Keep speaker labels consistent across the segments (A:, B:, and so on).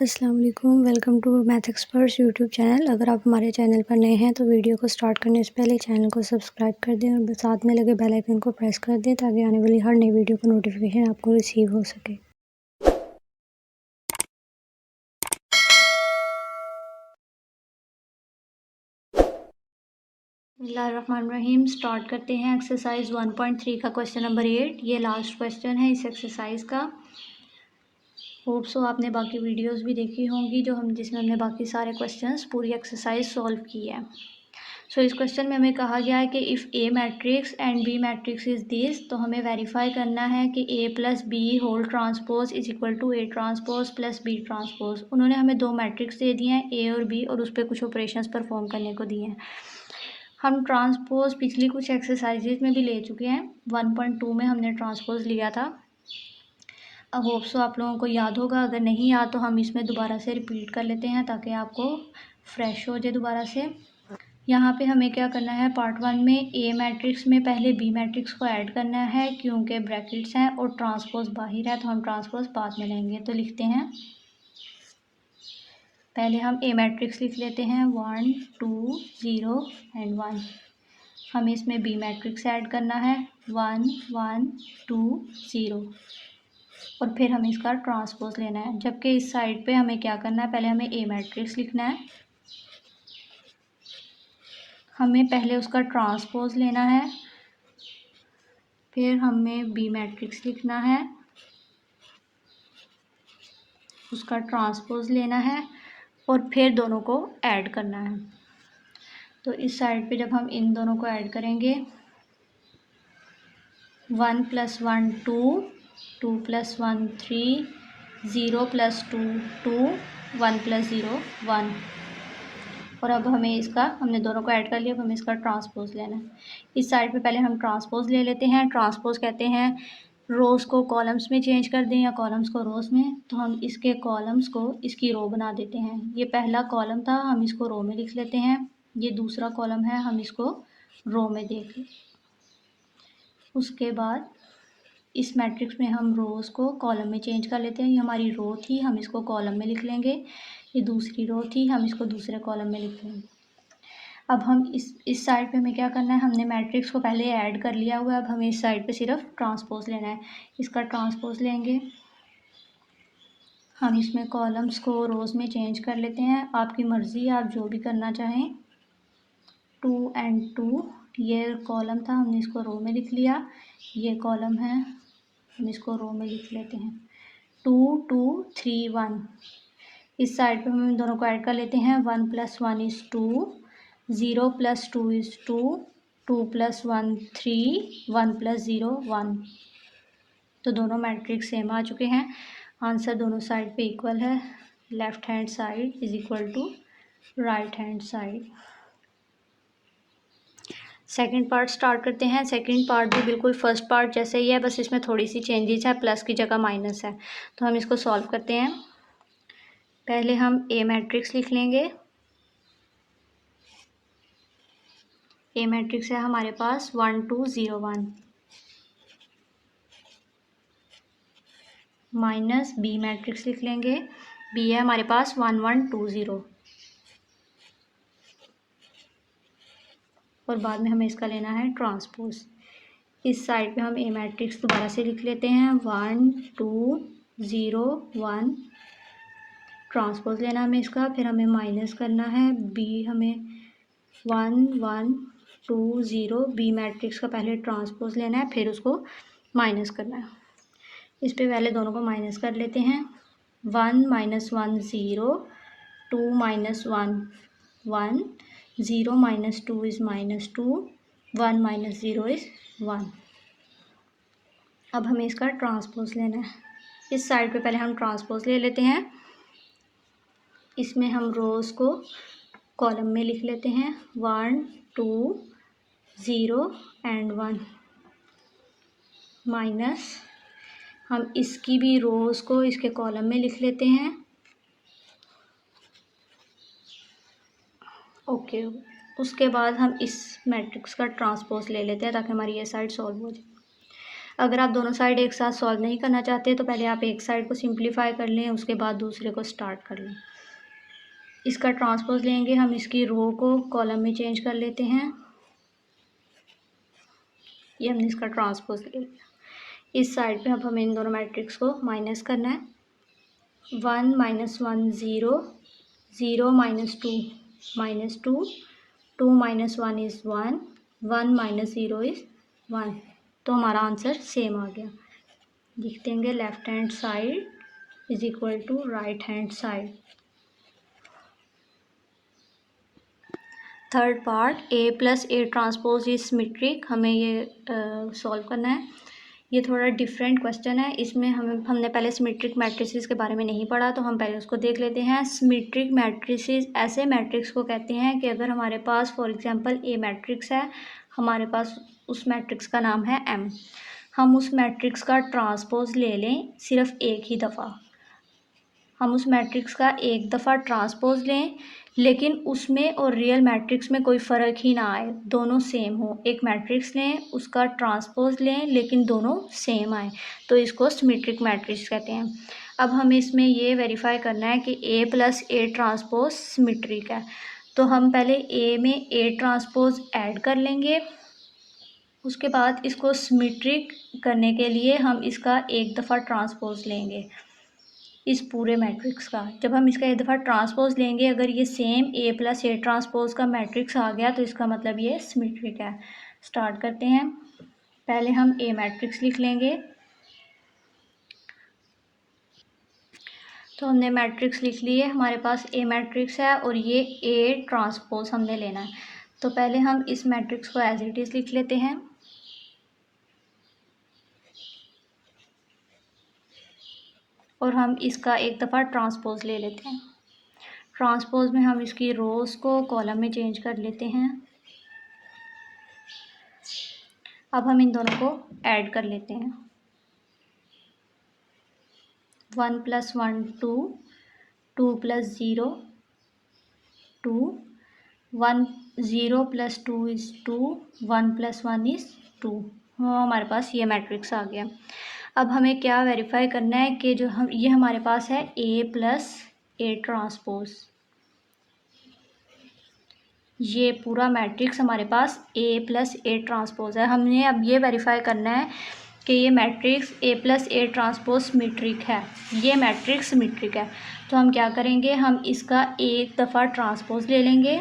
A: अस्सलाम वालेकुम, welcome to math experts YouTube channel. अगर आप हमारे चैनल पर नए हैं तो वीडियो को स्टार्ट करने से पहले चैनल को सब्सक्राइब कर दें और साथ में लगे बेल आइकन को प्रेस कर दें ताकि आने वाली हर नई वीडियो का नोटिफिकेशन आपको रिसीव हो सके। बिस्मिल्लाहिर्रहमानिर्रहीम। स्टार्ट करते हैं एक्सरसाइज 1.3 का क्वेश्चन नंबर 8। ये लास्ट क्वेश्चन है इस एक्सरसाइज का। होप सो आपने बाकी वीडियोस भी देखी होंगी जिसमें हमने बाकी सारे क्वेश्चंस पूरी एक्सरसाइज सॉल्व की है। सो इस क्वेश्चन में हमें कहा गया है कि if A matrix and B matrix is this, तो हमें वेरीफाई करना है कि A plus B whole transpose is equal to A transpose plus B transpose. उन्होंने हमें दो मैट्रिक्स दे दिए हैं ए और बी, और उस पर कुछ ऑपरेशंस परफॉर्म करने को दिए हैं। हम ट्रांसपोज पिछली कुछ एक्सरसाइजेज में भी ले चुके हैं। 1.2 में हमने ट्रांसपोज लिया था। अब होप सो आप लोगों को याद होगा, अगर नहीं याद तो हम इसमें दोबारा से रिपीट कर लेते हैं ताकि आपको फ्रेश हो जाए दोबारा से। यहाँ पे हमें क्या करना है, पार्ट 1 में ए मैट्रिक्स में पहले बी मैट्रिक्स को ऐड करना है क्योंकि ब्रैकेट्स हैं और ट्रांसपोज बाहर है, तो हम ट्रांसपोज बाद में लेंगे। तो लिखते हैं, पहले हम ए मैट्रिक्स लिख लेते हैं 1 2 0 एंड 1। हमें इसमें बी मैट्रिक्स ऐड करना है 1 1 2 0, और फिर हमें इसका ट्रांसपोज लेना है। जबकि इस साइड पे हमें क्या करना है, पहले हमें ए मैट्रिक्स लिखना है, हमें पहले उसका ट्रांसपोज लेना है, फिर हमें बी मैट्रिक्स लिखना है, उसका ट्रांसपोज लेना है और फिर दोनों को ऐड करना है। तो इस साइड पे जब हम इन दोनों को ऐड करेंगे, 1 + 1 2, 2 + 1 3, 0 + 2 2, 1 + 0 1। और अब हमने दोनों को ऐड कर लिया, अब हमें इसका ट्रांसपोज लेना है। इस साइड पे पहले हम ट्रांसपोज ले लेते हैं। ट्रांसपोज कहते हैं रोज़ को कॉलम्स में चेंज कर दें या कॉलम्स को रोज़ में। तो हम इसके कॉलम्स को इसकी रो बना देते हैं। ये पहला कॉलम था, हम इसको रो में लिख लेते हैं। ये दूसरा कॉलम है, हम इसको रो में देख लें। उसके बाद इस मैट्रिक्स में हम रोज़ को कॉलम में चेंज कर लेते हैं। ये हमारी रो थी, हम इसको कॉलम में लिख लेंगे। ये दूसरी रो थी, हम इसको दूसरे कॉलम में लिख लेंगे। अब हम इस साइड पे हमें क्या करना है, हमने मैट्रिक्स को पहले ऐड कर लिया हुआ है। अब हमें इस साइड पे सिर्फ ट्रांसपोज लेना है। इसका ट्रांसपोज लेंगे, हम इसमें कॉलम्स को रोज़ में चेंज कर लेते हैं। आपकी मर्ज़ी, आप जो भी करना चाहें। 2 and 2, ये कॉलम था, हमने इसको रो में लिख लिया। ये कॉलम है, हम इसको रो में लिख लेते हैं। 2 2 3 1। इस साइड पे हम इन दोनों को ऐड कर लेते हैं। 1 + 1 = 2, 0 + 2 = 2, 2 + 1 3, 1 + 0 1। तो दोनों मैट्रिक्स सेम आ चुके हैं। आंसर दोनों साइड पे इक्वल है। Left hand side is equal to right hand side. Second part start करते हैं। सेकंड पार्ट भी बिल्कुल फर्स्ट पार्ट जैसे ही है, बस इसमें थोड़ी सी चेंजेस है, प्लस की जगह माइनस है। तो हम इसको सॉल्व करते हैं। पहले हम ए मैट्रिक्स लिख लेंगे। ए मैट्रिक्स है हमारे पास 1 2 0 1, माइनस बी मैट्रिक्स लिख लेंगे। बी है हमारे पास 1 1 2 0, और बाद में हमें इसका लेना है ट्रांसपोज। इस साइड पे हम ए मैट्रिक्स दोबारा से लिख लेते हैं 1 2 0 1, ट्रांसपोज लेना हमें इसका, फिर हमें माइनस करना है। बी हमें 1 1 2 0, बी मैट्रिक्स का पहले ट्रांसपोज लेना है, फिर उसको माइनस करना है। इस पे पहले दोनों को माइनस कर लेते हैं। 1 - 1 0, 2 - 1 1, 0 - 2 is -2, 1 - 0 is 1। अब हमें इसका ट्रांसपोज लेना है। इस साइड पे पहले हम ट्रांसपोज ले लेते हैं। इसमें हम रोज़ को कॉलम में लिख लेते हैं 1 2 0 एंड 1, माइनस हम इसकी भी रोज़ को इसके कॉलम में लिख लेते हैं। ओके, उसके बाद हम इस मैट्रिक्स का ट्रांसपोज ले लेते हैं ताकि हमारी ये साइड सॉल्व हो जाए। अगर आप दोनों साइड एक साथ सॉल्व नहीं करना चाहते तो पहले आप एक साइड को सिंप्लीफाई कर लें, उसके बाद दूसरे को स्टार्ट कर लें। इसका ट्रांसपोज लेंगे हम, इसकी रो को कॉलम में चेंज कर लेते हैं। ये हमने इसका ट्रांसपोज ले लिया। इस साइड पे अब हमें इन दोनों मैट्रिक्स को माइनस करना है। 1 -1 0, 0 -2 -2, 2 - 1 इज़ 1, 1 - 0 इज़ 1। तो हमारा आंसर सेम आ गया। लिख देंगे left hand side is equal to right hand side. Third part, A + A transpose is symmetric, हमें ये सॉल्व करना है। ये थोड़ा डिफरेंट क्वेश्चन है। इसमें हमने पहले सिमेट्रिक मैट्रिसेस के बारे में नहीं पढ़ा, तो हम पहले उसको देख लेते हैं। सिमेट्रिक मैट्रिसेस ऐसे मैट्रिक्स को कहते हैं कि अगर हमारे पास फॉर एग्जांपल A मैट्रिक्स है, हमारे पास उस मैट्रिक्स का नाम है M, हम उस मैट्रिक्स का ट्रांसपोज ले लें सिर्फ एक ही दफ़ा। हम उस मैट्रिक्स का एक दफ़ा ट्रांसपोज लें, लेकिन उसमें और रियल मैट्रिक्स में कोई फ़र्क ही ना आए, दोनों सेम हो। एक मैट्रिक्स लें, उसका ट्रांसपोज लें, लेकिन दोनों सेम आए, तो इसको सिमेट्रिक मैट्रिक्स कहते हैं। अब हमें इसमें ये वेरीफाई करना है कि A + A ट्रांसपोज सिमेट्रिक है। तो हम पहले A में A ट्रांसपोज ऐड कर लेंगे, उसके बाद इसको सिमेट्रिक करने के लिए हम इसका एक दफ़ा ट्रांसपोज लेंगे इस पूरे मैट्रिक्स का। जब हम इसका एक दफ़ा ट्रांसपोज लेंगे, अगर ये सेम A + A ट्रांसपोज का मैट्रिक्स आ गया तो इसका मतलब ये सिमेट्रिक है। स्टार्ट करते हैं। पहले हम A मैट्रिक्स लिख लेंगे। तो हमने मैट्रिक्स लिख लिए, हमारे पास A मैट्रिक्स है और ये A ट्रांसपोज हमने लेना है। तो पहले हम इस मैट्रिक्स को एज इट इज़ लिख लेते हैं। और हम इसका एक दफ़ा ट्रांसपोज ले लेते हैं। ट्रांसपोज में हम इसकी रोज़ को कॉलम में चेंज कर लेते हैं। अब हम इन दोनों को ऐड कर लेते हैं। 1 + 1 2, 2 + 0 2, 1 0 + 2 इज़ 2, 1 + 1 इज़ 2। हमारे पास ये मैट्रिक्स आ गया। अब हमें क्या वेरीफाई करना है कि जो हम ये हमारे पास है A + A ट्रांसपोज। ये पूरा मैट्रिक्स हमारे पास A + A ट्रांसपोज है। हमने अब ये वेरीफाई करना है कि ये matrix A + A transpose symmetric है। ये मैट्रिक्स सिमेट्रिक है। तो हम क्या करेंगे, हम इसका एक दफ़ा ट्रांसपोज ले लेंगे।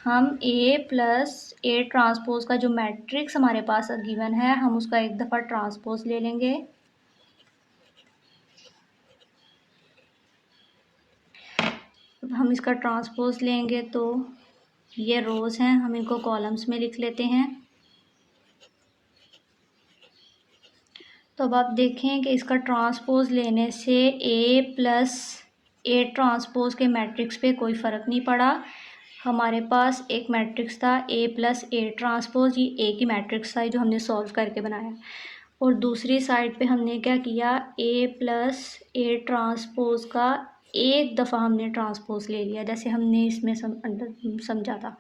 A: हम A + A ट्रांसपोज का जो मैट्रिक्स हमारे पास गिवन है, हम उसका एक दफ़ा ट्रांसपोज ले लेंगे। अब हम इसका ट्रांसपोज लेंगे तो ये रोज़ हैं, हम इनको कॉलम्स में लिख लेते हैं। तो अब आप देखें कि इसका ट्रांसपोज लेने से A + A ट्रांसपोज के मैट्रिक्स पे कोई फ़र्क नहीं पड़ा। हमारे पास एक मैट्रिक्स था A + A ट्रांसपोज, ये एक ही मैट्रिक्स था जो हमने सॉल्व करके बनाया। और दूसरी साइड पे हमने क्या किया, A + A ट्रांसपोज का एक दफ़ा हमने ट्रांसपोज ले लिया, जैसे हमने इसमें समझा था।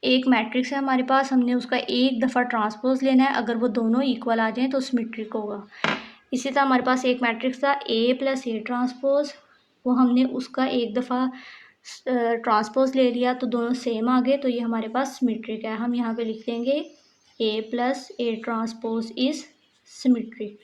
A: एक मैट्रिक्स है हमारे पास, हमने उसका एक दफ़ा ट्रांसपोज लेना है, अगर वो दोनों इक्वल आ जाएं तो सिमेट्रिक होगा। इसी तरह हमारे पास एक मैट्रिक्स था A + A ट्रांसपोज, वो हमने उसका एक दफ़ा ट्रांसपोज ले लिया तो दोनों सेम आ गए, तो ये हमारे पास सिमेट्रिक है। हम यहाँ पे लिख देंगे A + A transpose is symmetric.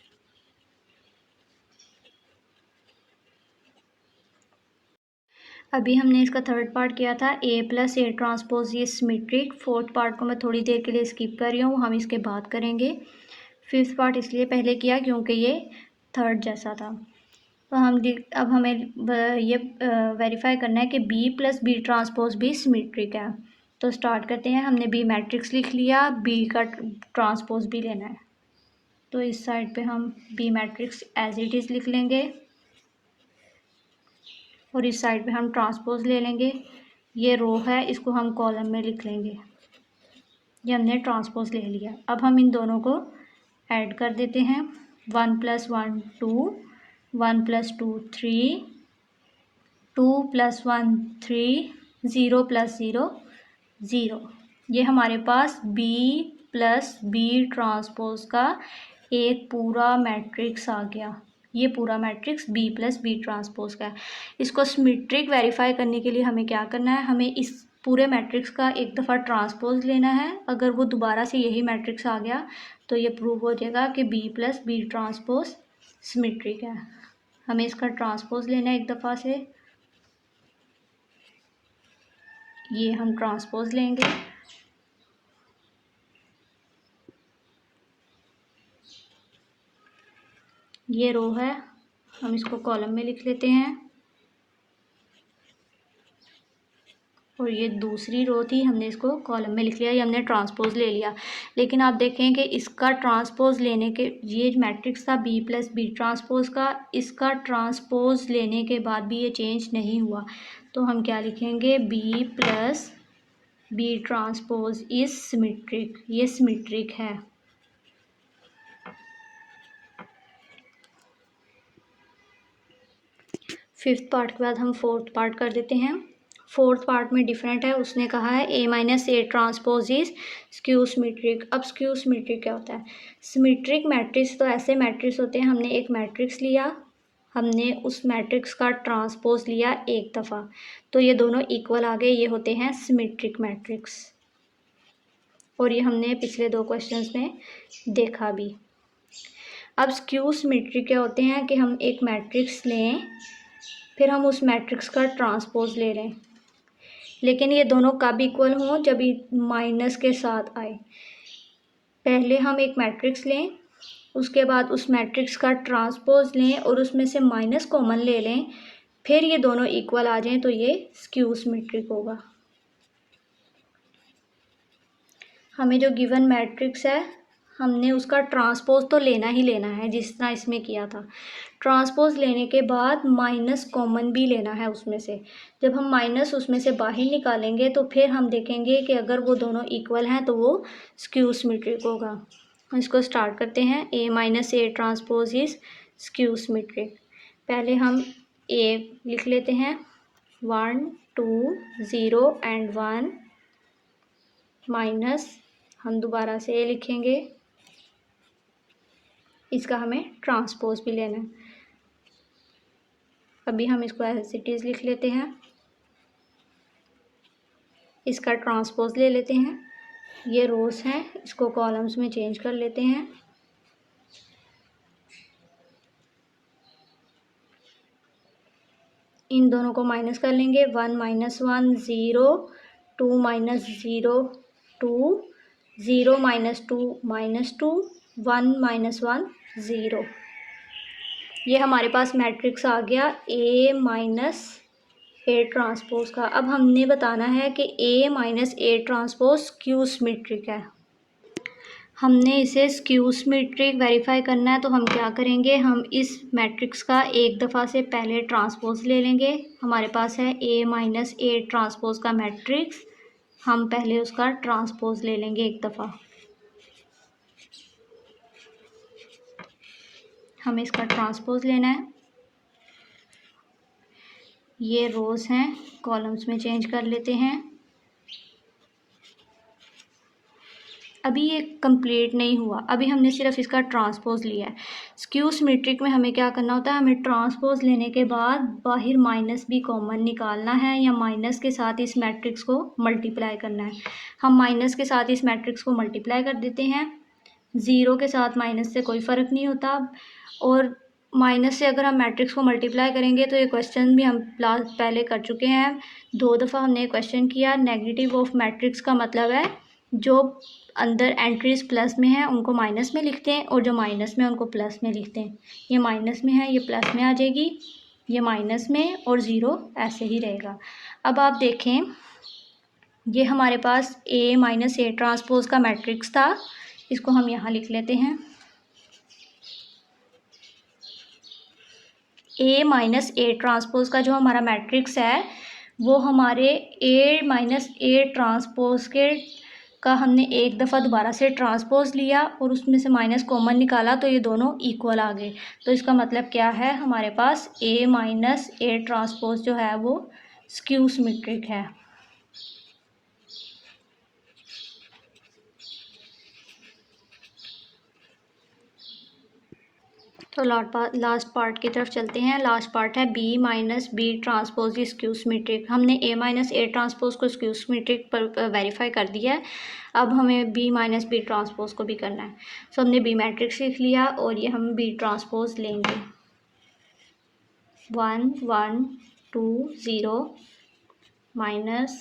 A: अभी हमने इसका थर्ड पार्ट किया था A + A ट्रांसपोज ये सिमेट्रिक। फोर्थ पार्ट को मैं थोड़ी देर के लिए स्किप कर रही हूँ, हम इसके बाद करेंगे। फिफ्थ पार्ट इसलिए पहले किया क्योंकि ये थर्ड जैसा था। तो अब हमें ये वेरीफाई करना है कि B + B ट्रांसपोज भी सिमेट्रिक है। तो स्टार्ट करते हैं। हमने B मैट्रिक्स लिख लिया, B का ट्रांसपोज भी लेना है। तो इस साइड पे हम B matrix as it is लिख लेंगे और इस साइड पे हम ट्रांसपोज ले लेंगे। ये रो है, इसको हम कॉलम में लिख लेंगे। ये हमने ट्रांसपोज ले लिया। अब हम इन दोनों को ऐड कर देते हैं। 1 + 1 2, 1 + 2 3, 2 + 1 3, 0 + 0 0। ये हमारे पास B + B ट्रांसपोज का एक पूरा मैट्रिक्स आ गया, ये पूरा matrix B plus B transpose का है। इसको सिमेट्रिक वेरीफाई करने के लिए हमें क्या करना है, हमें इस पूरे मैट्रिक्स का एक दफ़ा ट्रांसपोज लेना है। अगर वो दोबारा से यही मैट्रिक्स आ गया तो ये प्रूव हो जाएगा कि B plus B transpose symmetric है। हमें इसका ट्रांसपोज लेना है एक दफ़ा से, ये हम ट्रांसपोज लेंगे। ये रो है, हम इसको कॉलम में लिख लेते हैं, और ये दूसरी रो थी, हमने इसको कॉलम में लिख लिया, ये हमने ट्रांसपोज ले लिया। लेकिन आप देखें कि इसका ट्रांसपोज लेने के, ये मैट्रिक्स था B प्लस बी ट्रांसपोज का, इसका ट्रांसपोज लेने के बाद भी ये चेंज नहीं हुआ, तो हम क्या लिखेंगे, B plus B transpose is symmetric, ये सिमेट्रिक है। फिफ्थ पार्ट के बाद हम फोर्थ पार्ट कर देते हैं। फोर्थ पार्ट में डिफरेंट है, उसने कहा है A minus A transpose is skew symmetric. अब स्क्यू सिमेट्रिक क्या होता है, सिमेट्रिक मैट्रिक्स तो ऐसे मैट्रिक्स होते हैं, हमने एक मैट्रिक्स लिया, हमने उस मैट्रिक्स का ट्रांसपोज लिया एक दफ़ा, तो ये दोनों इक्वल आ गए, ये होते हैं सिमेट्रिक मैट्रिक्स। और ये हमने पिछले 2 क्वेश्चंस में देखा भी। अब स्क्यू सिमेट्रिक क्या होते हैं कि हम एक मैट्रिक्स लें, फिर हम उस मैट्रिक्स का ट्रांसपोज ले रहे हैं, लेकिन ये दोनों कब इक्वल हों, जब माइनस के साथ आए। पहले हम एक मैट्रिक्स लें, उसके बाद उस मैट्रिक्स का ट्रांसपोज लें और उसमें से माइनस कॉमन ले लें, फिर ये दोनों इक्वल आ जाएं, तो ये स्क्यू सिमेट्रिक होगा। हमें जो गिवन मैट्रिक्स है, हमने उसका ट्रांसपोज तो लेना ही लेना है, जिस तरह इसमें किया था। ट्रांसपोज लेने के बाद माइनस कॉमन भी लेना है उसमें से। जब हम माइनस उसमें से बाहर निकालेंगे तो फिर हम देखेंगे कि अगर वो दोनों इक्वल हैं तो वो स्क्यू सिमेट्रिक होगा। इसको स्टार्ट करते हैं। A minus A transpose is skew symmetric. पहले हम A लिख लेते हैं, 1 2 0 एंड 1 माइनस, हम दोबारा से A लिखेंगे, इसका हमें ट्रांसपोज भी लेना है। अभी हम इसको एज इट इज़ लिख लेते हैं, इसका ट्रांसपोज ले लेते हैं। ये रोज हैं, इसको कॉलम्स में चेंज कर लेते हैं। इन दोनों को माइनस कर लेंगे, 1 माइनस 1 0, 2 माइनस 0 2, 0 माइनस 2 -2, 1 माइनस 1 0। ये हमारे पास मैट्रिक्स आ गया A माइनस ए ट्रांसपोज का। अब हमने बताना है कि A minus A transpose skew symmetric है। हमने इसे स्क्यू सिमेट्रिक वेरीफाई करना है, तो हम क्या करेंगे, हम इस मैट्रिक्स का एक दफ़ा से पहले ट्रांसपोज ले लेंगे। हमारे पास है A माइनस ए ट्रांसपोज का मैट्रिक्स, हम पहले उसका ट्रांसपोज ले लेंगे एक दफ़ा। हमें इसका ट्रांसपोज लेना है। ये रोज हैं, कॉलम्स में चेंज कर लेते हैं। अभी ये कंप्लीट नहीं हुआ, अभी हमने सिर्फ इसका ट्रांसपोज लिया है। स्क्यू सिमेट्रिक में हमें क्या करना होता है, हमें ट्रांसपोज लेने के बाद बाहर माइनस भी कॉमन निकालना है, या माइनस के साथ इस मैट्रिक्स को मल्टीप्लाई करना है। हम माइनस के साथ इस मैट्रिक्स को मल्टीप्लाई कर देते हैं। 0 के साथ माइनस से कोई फ़र्क नहीं होता, और माइनस से अगर हम मैट्रिक्स को मल्टीप्लाई करेंगे तो ये क्वेश्चन भी हम पहले कर चुके हैं। 2 दफ़ा हमने क्वेश्चन किया। नेगेटिव ऑफ मैट्रिक्स का मतलब है जो अंदर एंट्रीज प्लस में है उनको माइनस में लिखते हैं, और जो माइनस में उनको प्लस में लिखते हैं। ये माइनस में है, ये प्लस में आ जाएगी, ये माइनस में, और 0 ऐसे ही रहेगा। अब आप देखें, ये हमारे पास A माइनस ए ट्रांसपोज का मैट्रिक्स था, इसको हम यहाँ लिख लेते हैं। A माइनस ए ट्रांसपोज का जो हमारा मैट्रिक्स है वो हमारे A माइनस ए ट्रांसपोज का हमने एक दफ़ा दोबारा से ट्रांसपोज लिया और उसमें से माइनस कॉमन निकाला, तो ये दोनों इक्वल आ गए। तो इसका मतलब क्या है, हमारे पास A माइनस ए ट्रांसपोज जो है वो स्क्यू सिमेट्रिक है। तो लास्ट पार्ट की तरफ चलते हैं। लास्ट पार्ट है B minus B transpose skew symmetric. हमने ए माइनस ए ट्रांसपोज को स्क्यू सिमेट्रिक पर वेरीफाई कर दिया है। अब हमें बी माइनस बी ट्रांसपोज को भी करना है। सो हमने बी मैट्रिक्स लिख लिया और ये हम बी ट्रांसपोज लेंगे 1 1 2 0 माइनस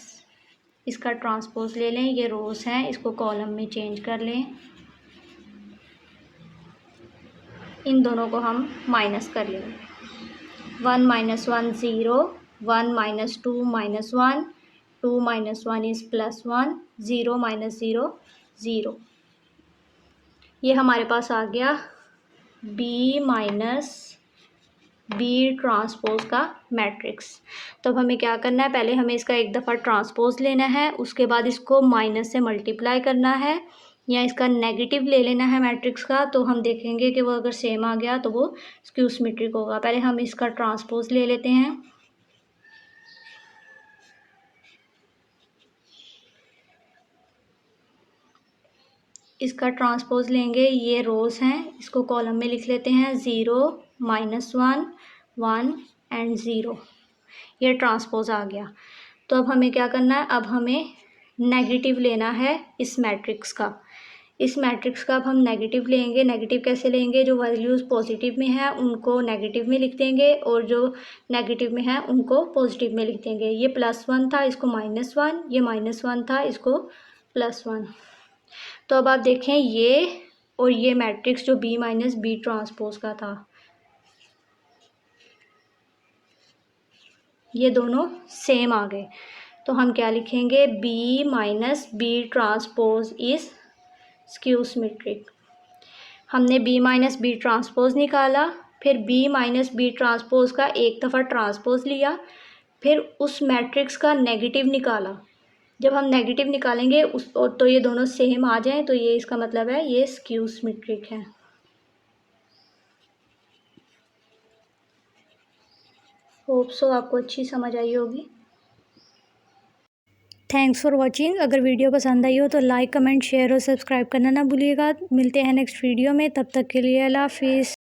A: इसका ट्रांसपोज ले लें। ये रोज़ हैं, इसको कॉलम में चेंज कर लें। इन दोनों को हम माइनस कर लेंगे। 1 minus 1 0, 1 minus 2 minus 1, 2 minus 1 is +1, 0 minus 0 0। ये हमारे पास आ गया बी माइनस बी ट्रांसपोज का मैट्रिक्स। तो अब हमें क्या करना है, पहले हमें इसका एक दफ़ा ट्रांसपोज लेना है, उसके बाद इसको माइनस से मल्टीप्लाई करना है या इसका नेगेटिव ले लेना है मैट्रिक्स का। तो हम देखेंगे कि वो अगर सेम आ गया तो वो स्क्यू सिमेट्रिक होगा। पहले हम इसका ट्रांसपोज ले लेते हैं। इसका ट्रांसपोज लेंगे, ये रोज़ हैं, इसको कॉलम में लिख लेते हैं 0 -1 1 एंड 0। ये ट्रांसपोज आ गया। तो अब हमें क्या करना है, अब हमें नेगेटिव लेना है इस मैट्रिक्स का। इस मैट्रिक्स का अब हम नेगेटिव लेंगे। नेगेटिव कैसे लेंगे, जो वैल्यूज़ पॉजिटिव में है उनको नेगेटिव में लिख देंगे और जो नेगेटिव में है उनको पॉजिटिव में लिख देंगे। ये +1 था, इसको -1, ये -1 था, इसको +1। तो अब आप देखें ये और ये मैट्रिक्स जो बी माइनस बी ट्रांसपोज का था, ये दोनों सेम आ गए। तो हम क्या लिखेंगे, B minus B transpose is skew symmetric. हमने बी माइनस बी ट्रांसपोज निकाला, फिर बी माइनस बी ट्रांसपोज का एक दफ़ा ट्रांसपोज लिया, फिर उस मैट्रिक्स का नेगेटिव निकाला। जब हम नेगेटिव निकालेंगे उस तो ये दोनों सेम आ जाएं तो ये इसका मतलब है ये स्क्यू सिमेट्रिक है। होप सो आपको अच्छी समझ आई होगी। Thanks for watching. अगर वीडियो पसंद आई हो तो लाइक कमेंट शेयर और सब्सक्राइब करना ना भूलिएगा। मिलते हैं नेक्स्ट वीडियो में, तब तक के लिए अल्लाह हाफिज़।